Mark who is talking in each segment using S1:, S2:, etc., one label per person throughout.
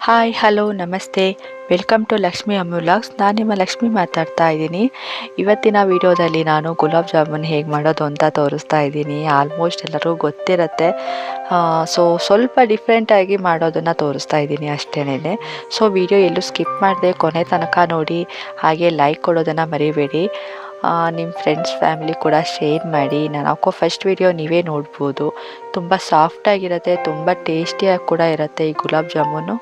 S1: Hi hello ನಮಸ್ತೆ, welcome to Lakshmi Ammu vlogs. ನಾನು ನಿಮ್ಮ ಲಕ್ಷ್ಮಿ ಮಾತಾಡ್ತಾ ಇದ್ದೀನಿ. ಇವತ್ತಿನ ವಿಡಿಯೋದಲ್ಲಿ ನಾನು ಗುಲಾಬ್ ಜಾಮೂನ್ ಹೇಗೆ ಮಾಡೋದು ಅಂತ ತೋರಿಸ್ತಾ ಇದ್ದೀನಿ. ಆಲ್ಮೋಸ್ಟ್ ಎಲ್ಲರೂ ಗೊತ್ತಿರುತ್ತೆ. ಸೊ ಸ್ವಲ್ಪ ಡಿಫ್ರೆಂಟಾಗಿ ಮಾಡೋದನ್ನು ತೋರಿಸ್ತಾ ಇದ್ದೀನಿ ಅಷ್ಟೇನೆ. ಸೊ ವಿಡಿಯೋ ಎಲ್ಲೂ ಸ್ಕಿಪ್ ಮಾಡಿದೆ ಕೊನೆ ತನಕ ನೋಡಿ. ಹಾಗೆ ಲೈಕ್ ಕೊಡೋದನ್ನು ಮರಿಬೇಡಿ. ನಿಮ್ಮ ಫ್ರೆಂಡ್ಸ್ ಫ್ಯಾಮಿಲಿ ಕೂಡ ಶೇರ್ ಮಾಡಿ. ನಾನು ಹಾಕೋ ಫಸ್ಟ್ ವಿಡಿಯೋ ನೀವೇ ನೋಡ್ಬೋದು. ತುಂಬ ಸಾಫ್ಟಾಗಿರುತ್ತೆ, ತುಂಬ ಟೇಸ್ಟಿಯಾಗಿ ಕೂಡ ಇರುತ್ತೆ ಈ ಗುಲಾಬ್ ಜಾಮೂನು.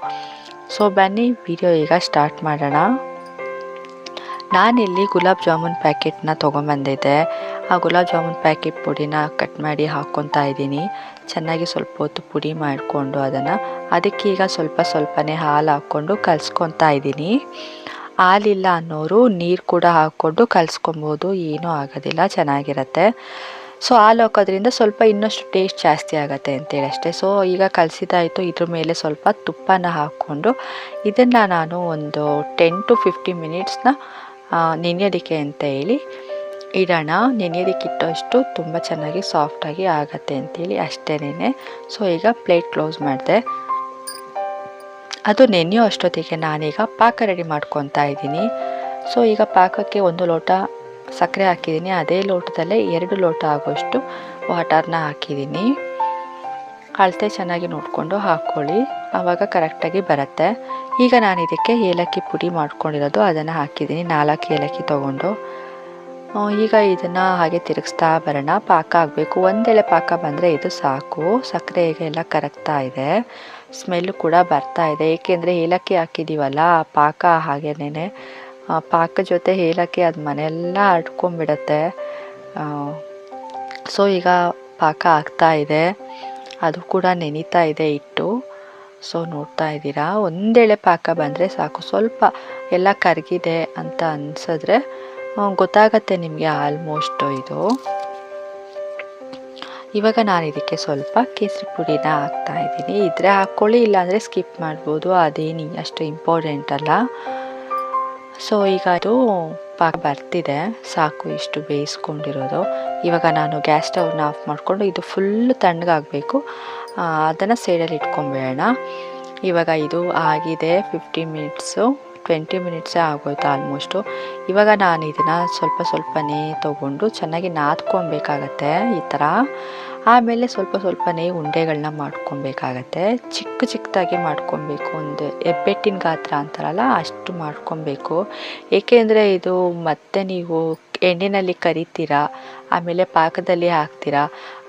S1: ಸೊ ಬನ್ನಿ ವಿಡಿಯೋ ಈಗ ಸ್ಟಾರ್ಟ್ ಮಾಡೋಣ. ನಾನಿಲ್ಲಿ ಗುಲಾಬ್ ಜಾಮೂನ್ ಪ್ಯಾಕೆಟ್ನ ತೊಗೊಂಬಂದಿದ್ದೆ. ಆ ಗುಲಾಬ್ ಜಾಮೂನ್ ಪ್ಯಾಕೆಟ್ ಪುಡಿನ ಕಟ್ ಮಾಡಿ ಹಾಕ್ಕೊತಾ ಇದ್ದೀನಿ. ಚೆನ್ನಾಗಿ ಸ್ವಲ್ಪ ಹೊತ್ತು ಪುಡಿ ಮಾಡಿಕೊಂಡು ಅದಕ್ಕೆ ಈಗ ಸ್ವಲ್ಪನೇ ಹಾಲು ಹಾಕ್ಕೊಂಡು ಕಲಿಸ್ಕೊತಾ ಇದ್ದೀನಿ. ಹಾಲಿಲ್ಲ ಅನ್ನೋರು ನೀರು ಕೂಡ ಹಾಕ್ಕೊಂಡು ಕಲಿಸ್ಕೊಬೋದು, ಏನೂ ಆಗೋದಿಲ್ಲ, ಚೆನ್ನಾಗಿರುತ್ತೆ. ಸೊ ಹಾಲು ಹಾಕೋದ್ರಿಂದ ಸ್ವಲ್ಪ ಇನ್ನಷ್ಟು ಟೇಸ್ಟ್ ಜಾಸ್ತಿ ಆಗುತ್ತೆ ಅಂತೇಳಿ ಅಷ್ಟೇ. ಸೊ ಈಗ ಕಲಸಿದಾಯಿತು. ಇದ್ರ ಮೇಲೆ ಸ್ವಲ್ಪ ತುಪ್ಪನ ಹಾಕ್ಕೊಂಡು ಇದನ್ನು ನಾನು ಒಂದು 10 to 15 ಮಿನಿಟ್ಸ್ನ ನೆನೆಯೋದಕ್ಕೆ ಅಂತ ಹೇಳಿ ಇಡೋಣ. ನೆನೆಯೋದಕ್ಕೆ ಇಟ್ಟಷ್ಟು ತುಂಬ ಚೆನ್ನಾಗಿ ಸಾಫ್ಟಾಗಿ ಆಗುತ್ತೆ ಅಂತೇಳಿ ಅಷ್ಟೇನೆ. ಸೊ ಈಗ ಪ್ಲೇಟ್ ಕ್ಲೋಸ್ ಮಾಡಿದೆ. ಅದು ನೆನೆಯೋ ಅಷ್ಟೊತ್ತಿಗೆ ನಾನೀಗ ಪಾಕ ರೆಡಿ ಮಾಡ್ಕೊತಾ ಇದ್ದೀನಿ. ಸೊ ಈಗ ಪಾಕಕ್ಕೆ 1 ಲೋಟ ಸಕ್ಕರೆ ಹಾಕಿದ್ದೀನಿ. ಅದೇ ಲೋಟದಲ್ಲೇ 2 ಲೋಟ ಆಗೋಷ್ಟು ವಾಟರ್ನ ಹಾಕಿದ್ದೀನಿ. ಅಳತೆ ಚೆನ್ನಾಗಿ ನೋಡಿಕೊಂಡು ಹಾಕ್ಕೊಳ್ಳಿ, ಆವಾಗ ಕರೆಕ್ಟಾಗಿ ಬರುತ್ತೆ. ಈಗ ನಾನು ಇದಕ್ಕೆ ಏಲಕ್ಕಿ ಪುಡಿ ಮಾಡ್ಕೊಂಡಿರೋದು ಅದನ್ನು ಹಾಕಿದ್ದೀನಿ. 4 ಏಲಕ್ಕಿ ತೊಗೊಂಡು ಈಗ ಇದನ್ನು ಹಾಗೆ ತಿರುಗಿಸ್ತಾ ಬರೋಣ. ಪಾಕ ಆಗಬೇಕು. ಒಂದೇಳೆ ಪಾಕ ಬಂದರೆ ಇದು ಸಾಕು. ಸಕ್ಕರೆ ಈಗ ಎಲ್ಲ ಕರಗ್ತಾ ಇದೆ, ಸ್ಮೆಲ್ಲು ಕೂಡ ಬರ್ತಾ ಇದೆ. ಏಕೆಂದರೆ ಏಲಕ್ಕಿ ಹಾಕಿದ್ದೀವಲ್ಲ, ಪಾಕ ಹಾಗೇನೆ ಪಾಕ ಜೊತೆ ಏಲಕ್ಕಿ ಅದು ಮನೆಯೆಲ್ಲ ಹರಡ್ಕೊಂಡ್ಬಿಡತ್ತೆ. ಸೊ ಈಗ ಪಾಕ ಆಗ್ತಾ ಇದೆ, ಅದು ಕೂಡ ನೆನೀತಾ ಇದೆ ಹಿಟ್ಟು. ಸೊ ನೋಡ್ತಾ ಇದ್ದೀರಾ, ಒಂದೇಳೆ ಪಾಕ ಬಂದರೆ ಸಾಕು. ಸ್ವಲ್ಪ ಎಲ್ಲ ಕರಗಿದೆ ಅಂತ ಅನಿಸಿದ್ರೆ ಗೊತ್ತಾಗತ್ತೆ ನಿಮಗೆ ಆಲ್ಮೋಸ್ಟ್ ಇದು. ಇವಾಗ ನಾನು ಇದಕ್ಕೆ ಸ್ವಲ್ಪ ಕೇಸರಿ ಪುಡಿನ ಹಾಕ್ತಾ ಇದ್ದೀನಿ. ಇದ್ರೆ ಹಾಕ್ಕೊಳ್ಳಿ, ಇಲ್ಲಾಂದರೆ ಸ್ಕಿಪ್ ಮಾಡ್ಬೋದು, ಅದೇನು ಅಷ್ಟು ಇಂಪಾರ್ಟೆಂಟ್ ಅಲ್ಲ. ಸೊ ಈಗ ಅದು ಪಾಕ ಬರ್ತಿದೆ, ಸಾಕು ಇಷ್ಟು ಬೇಯಿಸ್ಕೊಂಡಿರೋದು. ಇವಾಗ ನಾನು ಗ್ಯಾಸ್ ಸ್ಟವ್ನ ಆಫ್ ಮಾಡಿಕೊಂಡು ಇದು ಫುಲ್ ತಣ್ಣಗಾಗಬೇಕು, ಅದನ್ನು ಸೈಡಲ್ಲಿ ಇಟ್ಕೊಂಬೇಡ. ಇವಾಗ ಇದು ಆಗಿದೆ 15 ಮಿನಿಟ್ಸು, 20 ಮಿನಿಟ್ಸೇ ಆಗೋಯ್ತು ಆಲ್ಮೋಸ್ಟು. ಇವಾಗ ನಾನು ಇದನ್ನು ಸ್ವಲ್ಪನೇ ತೊಗೊಂಡು ಚೆನ್ನಾಗಿ ನಾದ್ಕೊಬೇಕಾಗತ್ತೆ ಈ ಥರ. ಆಮೇಲೆ ಸ್ವಲ್ಪನೇ ಉಂಡೆಗಳನ್ನ ಮಾಡ್ಕೊಬೇಕಾಗತ್ತೆ. ಚಿಕ್ಕದಾಗಿ ಮಾಡ್ಕೊಬೇಕು, ಒಂದು ಹೆಬ್ಬೆಟ್ಟಿನ ಗಾತ್ರ ಅಂತಾರಲ್ಲ ಅಷ್ಟು ಮಾಡ್ಕೊಬೇಕು. ಏಕೆಂದರೆ ಇದು ಮತ್ತೆ ನೀವು ಎಣ್ಣೆಯಲ್ಲಿ ಕರಿತೀರಾ, ಆಮೇಲೆ ಪಾಕದಲ್ಲಿ ಹಾಕ್ತೀರಾ,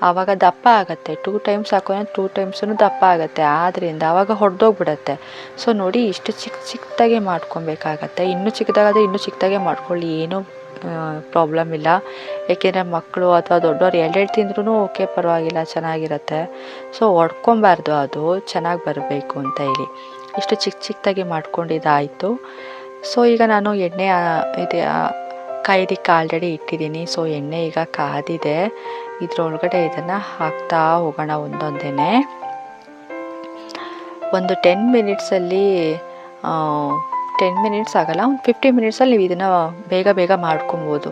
S1: ಆವಾಗ ದಪ್ಪ ಆಗುತ್ತೆ. 2 ಟೈಮ್ಸ್ ಹಾಕೋದ್ರೆ 2 ಟೈಮ್ಸೂ ದಪ್ಪ ಆಗುತ್ತೆ. ಆದ್ದರಿಂದ ಆವಾಗ ಹೊಡೆದೋಗ್ಬಿಡತ್ತೆ. ಸೊ ನೋಡಿ, ಇಷ್ಟು ಚಿಕ್ಕದಾಗೆ ಮಾಡ್ಕೊಬೇಕಾಗತ್ತೆ. ಇನ್ನೂ ಚಿಕ್ಕದಾಗಾದರೆ ಇನ್ನೂ ಚಿಕ್ಕದಾಗೆ ಮಾಡ್ಕೊಳ್ಳಿ, ಏನೂ ಪ್ರಾಬ್ಲಮ್ ಇಲ್ಲ. ಏಕೆಂದರೆ ಮಕ್ಕಳು ಅಥವಾ ದೊಡ್ಡವ್ರು ಎರಡೆರಡು ತಿಂದ್ರೂ ಓಕೆ, ಪರವಾಗಿಲ್ಲ, ಚೆನ್ನಾಗಿರುತ್ತೆ. ಸೊ ಹೊಡ್ಕೊಬಾರ್ದು, ಅದು ಚೆನ್ನಾಗಿ ಬರಬೇಕು ಅಂತ ಹೇಳಿ ಇಷ್ಟು ಚಿಕ್ಕದಾಗಿ ಮಾಡ್ಕೊಂಡಿದ್ದಾಯಿತು. ಸೊ ಈಗ ನಾನು ಎಣ್ಣೆ ಇದೆ ಕಾಯೋದಕ್ಕೆ ಆಲ್ರೆಡಿ ಇಟ್ಟಿದ್ದೀನಿ. ಸೊ ಎಣ್ಣೆ ಈಗ ಕಾದಿದೆ. ಇದ್ರೊಳಗಡೆ ಇದನ್ನು ಹಾಕ್ತಾ ಹೋಗೋಣ ಒಂದೊಂದೇ. ಒಂದು 10 ಮಿನಿಟ್ಸಲ್ಲಿ 10 ಮಿನಿಟ್ಸ್ ಆಗೋಲ್ಲ, ಒಂದು 15 ಮಿನಿಟ್ಸಲ್ಲಿ ನೀವು ಇದನ್ನು ಬೇಗ ಮಾಡ್ಕೊಬೋದು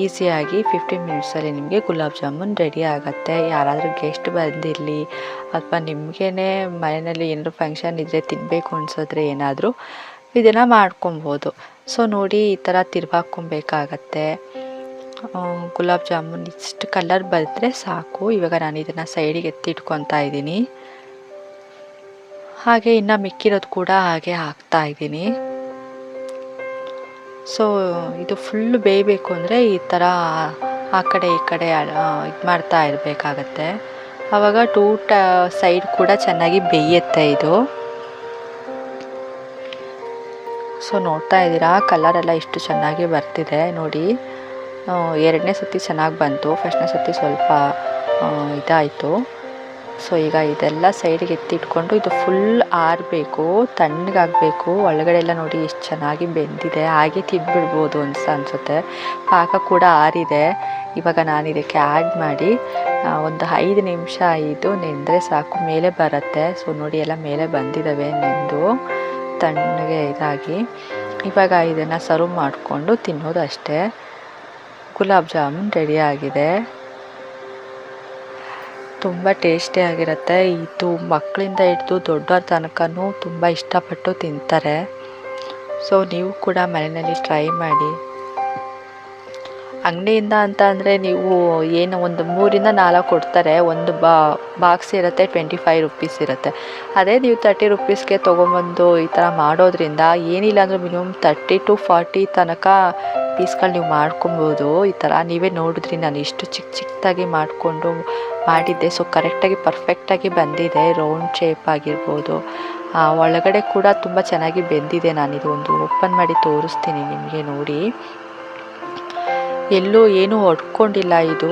S1: ಈಸಿಯಾಗಿ. 15 ಮಿನಿಟ್ಸಲ್ಲಿ ನಿಮಗೆ ಗುಲಾಬ್ ಜಾಮೂನ್ ರೆಡಿ ಆಗುತ್ತೆ. ಯಾರಾದರೂ ಗೆಸ್ಟ್ ಬಂದಿರಲಿ ಅಥವಾ ನಿಮಗೇ ಮನೆಯಲ್ಲಿ ಏನಾದರೂ ಫಂಕ್ಷನ್ ಇದ್ದರೆ ತಿನ್ನಬೇಕು ಅನಿಸಿದ್ರೆ ಏನಾದರೂ ಇದನ್ನು ಮಾಡ್ಕೊಬೋದು. ಸೊ ನೋಡಿ, ಈ ಥರ ತಿರ್ವಾಕೊಬೇಕಾಗತ್ತೆ. ಗುಲಾಬ್ ಜಾಮೂನ್ ಇಷ್ಟು ಕಲರ್ ಬಂದರೆ ಸಾಕು. ಇವಾಗ ನಾನು ಇದನ್ನು ಸೈಡಿಗೆ ಎತ್ತಿಟ್ಕೊತಾ ಇದ್ದೀನಿ. ಹಾಗೆ ಇನ್ನು ಮಿಕ್ಕಿರೋದು ಕೂಡ ಹಾಗೆ ಹಾಕ್ತಾ ಇದ್ದೀನಿ. ಸೊ ಇದು ಫುಲ್ ಬೇಯಬೇಕು ಅಂದರೆ ಈ ಥರ ಆ ಕಡೆ ಈ ಕಡೆ ಇದು ಮಾಡ್ತಾ ಇರಬೇಕಾಗತ್ತೆ. ಆವಾಗ 2 ಸೈಡ್ ಕೂಡ ಚೆನ್ನಾಗಿ ಬೇಯುತ್ತೆ ಇದು. ಸೊ ನೋಡ್ತಾ ಇದ್ದೀರಾ, ಕಲರೆಲ್ಲ ಇಷ್ಟು ಚೆನ್ನಾಗಿ ಬರ್ತಿದೆ ನೋಡಿ. 2ನೇ ಸತಿ ಚೆನ್ನಾಗಿ ಬಂತು, ಫಸ್ಟ್ನೇ ಸತಿ ಸ್ವಲ್ಪ ಇದಾಯಿತು. ಸೊ ಈಗ ಇದೆಲ್ಲ ಸೈಡಿಗೆ ಎತ್ತಿಟ್ಕೊಂಡು ಇದು ಫುಲ್ ಆರಬೇಕು, ತಣ್ಣಗಾಗಬೇಕು. ಒಳಗಡೆ ಎಲ್ಲ ನೋಡಿ ಎಷ್ಟು ಚೆನ್ನಾಗಿ ಬೆಂದಿದೆ. ಹಾಗೆ ತಿಂದ್ಬಿಡ್ಬೋದು ಅನಿಸುತ್ತೆ. ಪಾಕ ಕೂಡ ಆರಿದೆ. ಇವಾಗ ನಾನು ಇದಕ್ಕೆ ಆ್ಯಡ್ ಮಾಡಿ ಒಂದು 5 ನಿಮಿಷ ಇದು ನೆಂದರೆ ಸಾಕು, ಮೇಲೆ ಬರುತ್ತೆ. ಸೊ ನೋಡಿ, ಎಲ್ಲ ಮೇಲೆ ಬಂದಿದ್ದಾವೆ ನೆಂದು ತಣ್ಣಗೆ ಇದಾಗಿ. ಇವಾಗ ಇದನ್ನು ಸರ್ವ್ ಮಾಡಿಕೊಂಡು ತಿನ್ನೋದು ಅಷ್ಟೇ. ಗುಲಾಬ್ ಜಾಮೂನ್ ರೆಡಿ ಆಗಿದೆ. ತುಂಬ ಟೇಸ್ಟಿಯಾಗಿರುತ್ತೆ. ಇದು ಮಕ್ಕಳಿಂದ ಹಿಡಿದು ದೊಡ್ಡವ್ರ ತನಕನೂ ತುಂಬ ಇಷ್ಟಪಟ್ಟು ತಿಂತಾರೆ. ಸೊ ನೀವು ಕೂಡ ಮನೆಯಲ್ಲಿ ಟ್ರೈ ಮಾಡಿ. ಅಂಗಡಿಯಿಂದ ಅಂತ ಅಂದರೆ ನೀವು ಏನು ಒಂದು 3-4 ಕೊಡ್ತಾರೆ. ಒಂದು ಬಾಕ್ಸ್ ಇರುತ್ತೆ, 25 ರುಪೀಸ್ ಇರುತ್ತೆ. ಅದೇ ನೀವು 30 ರುಪೀಸ್ಗೆ ತೊಗೊಂಬಂದು ಈ ಥರ ಮಾಡೋದ್ರಿಂದ ಏನಿಲ್ಲ ಅಂದರೂ ಮಿನಿಮಮ್ 30 to 40 ತನಕ ಪೀಸ್ಗಳು ನೀವು ಮಾಡ್ಕೊಬೋದು. ಈ ಥರ ನೀವೇ ನೋಡಿದ್ರಿ ನಾನು ಇಷ್ಟು ಚಿಕ್ಕದಾಗಿ ಮಾಡಿದ್ದೆ. ಸೊ ಕರೆಕ್ಟಾಗಿ ಪರ್ಫೆಕ್ಟಾಗಿ ಬಂದಿದೆ. ರೌಂಡ್ ಶೇಪ್ ಆಗಿರ್ಬೋದು, ಒಳಗಡೆ ಕೂಡ ತುಂಬ ಚೆನ್ನಾಗಿ ಬೆಂದಿದೆ. ನಾನಿದು ಒಂದು ಓಪನ್ ಮಾಡಿ ತೋರಿಸ್ತೀನಿ ನಿಮಗೆ ನೋಡಿ. ಎಲ್ಲೂ ಏನೂ ಒಡ್ಕೊಂಡಿಲ್ಲ. ಇದು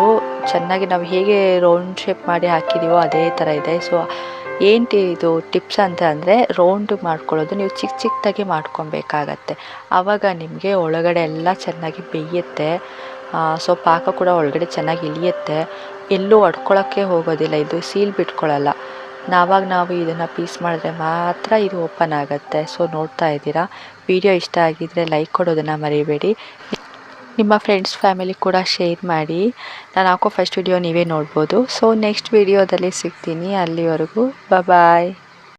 S1: ಚೆನ್ನಾಗಿ ನಾವು ಹೇಗೆ ರೌಂಡ್ ಶೇಪ್ ಮಾಡಿ ಹಾಕಿದ್ದೀವೋ ಅದೇ ಥರ ಇದೆ. ಸೊ ಇದು ಟಿಪ್ಸ್ ಅಂತ ಅಂದರೆ ರೌಂಡ್ ಮಾಡ್ಕೊಳ್ಳೋದು ನೀವು ಚಿಕ್ಕದಾಗಿ ಮಾಡ್ಕೊಬೇಕಾಗತ್ತೆ. ಆವಾಗ ನಿಮಗೆ ಒಳಗಡೆ ಎಲ್ಲ ಚೆನ್ನಾಗಿ ಬೇಯುತ್ತೆ. ಸೊ ಪಾಕ ಕೂಡ ಒಳಗಡೆ ಚೆನ್ನಾಗಿ ಇಳಿಯುತ್ತೆ. ಎಲ್ಲೂ ಒಡ್ಕೊಳ್ಳೋಕ್ಕೆ ಹೋಗೋದಿಲ್ಲ. ಇದು ಸೀಲ್ ಬಿಟ್ಕೊಳ್ಳಲ್ಲ. ನಾವು ಇದನ್ನು ಪೀಸ್ ಮಾಡಿದ್ರೆ ಮಾತ್ರ ಇದು ಓಪನ್ ಆಗುತ್ತೆ. ಸೊ ನೋಡ್ತಾ ಇದ್ದೀರಾ. ವಿಡಿಯೋ ಇಷ್ಟ ಆಗಿದ್ದರೆ ಲೈಕ್ ಕೊಡೋದನ್ನು ಮರಿಬೇಡಿ. ನಿಮ್ಮ ಫ್ರೆಂಡ್ಸ್ ಫ್ಯಾಮಿಲಿ ಕೂಡ ಶೇರ್ ಮಾಡಿ. ನಾನು ಹಾಕೋ ಫಸ್ಟ್ ವಿಡಿಯೋ ನೀವೇ ನೋಡ್ಬೋದು. ಸೊ ನೆಕ್ಸ್ಟ್ ವಿಡಿಯೋದಲ್ಲಿ ಸಿಗ್ತೀನಿ. ಅಲ್ಲಿವರೆಗೂ ಬಾಯ್.